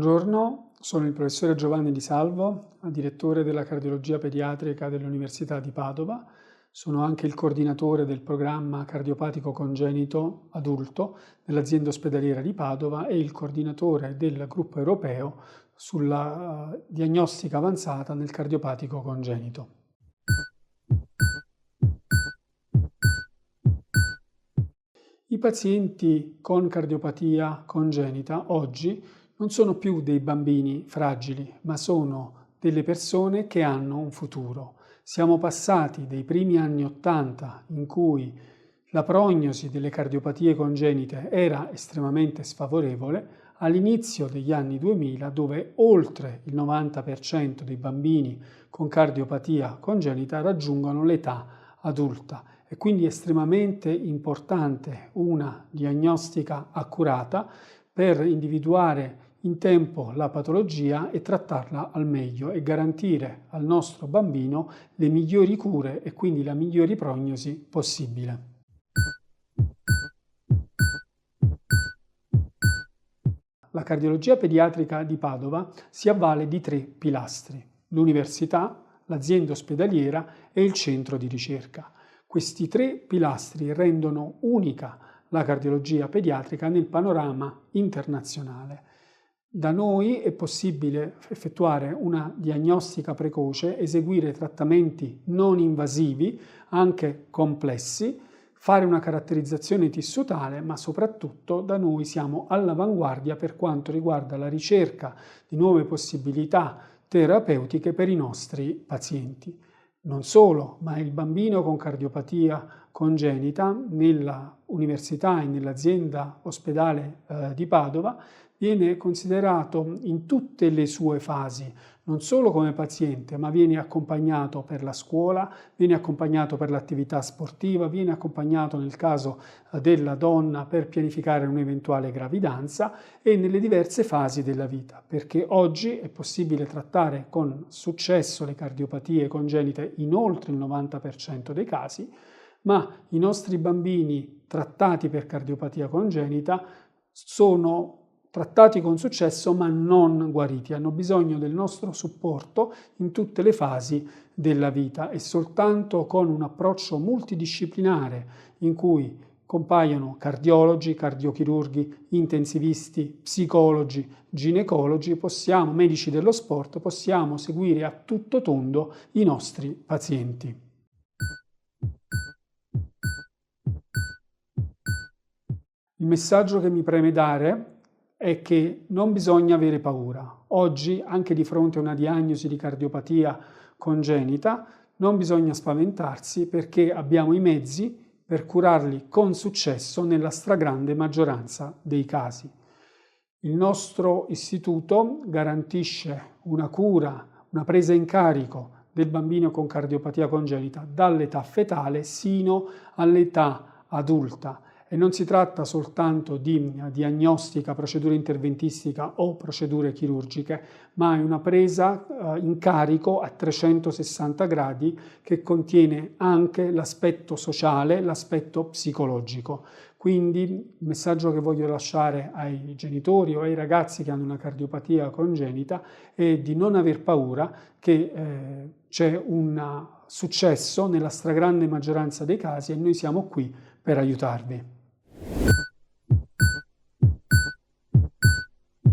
Buongiorno, sono il professore Giovanni Di Salvo, direttore della cardiologia pediatrica dell'Università di Padova. Sono anche il coordinatore del programma cardiopatico congenito adulto dell'azienda ospedaliera di Padova e il coordinatore del gruppo europeo sulla diagnostica avanzata nel cardiopatico congenito. I pazienti con cardiopatia congenita oggi non sono più dei bambini fragili, ma sono delle persone che hanno un futuro. Siamo passati dai primi anni '80 in cui la prognosi delle cardiopatie congenite era estremamente sfavorevole, all'inizio degli anni 2000 dove oltre il 90% dei bambini con cardiopatia congenita raggiungono l'età adulta. È quindi estremamente importante una diagnostica accurata per individuare in tempo la patologia e trattarla al meglio e garantire al nostro bambino le migliori cure e quindi la migliore prognosi possibile. La cardiologia pediatrica di Padova si avvale di 3 pilastri: l'università, l'azienda ospedaliera e il centro di ricerca. Questi 3 pilastri rendono unica la cardiologia pediatrica nel panorama internazionale. Da noi è possibile effettuare una diagnostica precoce, eseguire trattamenti non invasivi, anche complessi, fare una caratterizzazione tissutale, ma soprattutto da noi siamo all'avanguardia per quanto riguarda la ricerca di nuove possibilità terapeutiche per i nostri pazienti. Non solo, ma il bambino con cardiopatia congenita nella università e nell'azienda ospedale di Padova viene considerato in tutte le sue fasi, non solo come paziente, ma viene accompagnato per la scuola, viene accompagnato per l'attività sportiva, viene accompagnato nel caso della donna per pianificare un'eventuale gravidanza e nelle diverse fasi della vita, perché oggi è possibile trattare con successo le cardiopatie congenite in oltre il 90% dei casi, ma i nostri bambini trattati per cardiopatia congenita sono trattati con successo ma non guariti, hanno bisogno del nostro supporto in tutte le fasi della vita e soltanto con un approccio multidisciplinare in cui compaiono cardiologi, cardiochirurghi, intensivisti, psicologi, ginecologi, medici dello sport, possiamo seguire a tutto tondo i nostri pazienti. Il messaggio che mi preme dare è che non bisogna avere paura. Oggi, anche di fronte a una diagnosi di cardiopatia congenita, non bisogna spaventarsi perché abbiamo i mezzi per curarli con successo nella stragrande maggioranza dei casi. Il nostro istituto garantisce una cura, una presa in carico del bambino con cardiopatia congenita dall'età fetale sino all'età adulta. E non si tratta soltanto di diagnostica, procedura interventistica o procedure chirurgiche, ma è una presa in carico a 360 gradi che contiene anche l'aspetto sociale, l'aspetto psicologico. Quindi il messaggio che voglio lasciare ai genitori o ai ragazzi che hanno una cardiopatia congenita è di non aver paura, che c'è un successo nella stragrande maggioranza dei casi e noi siamo qui per aiutarvi.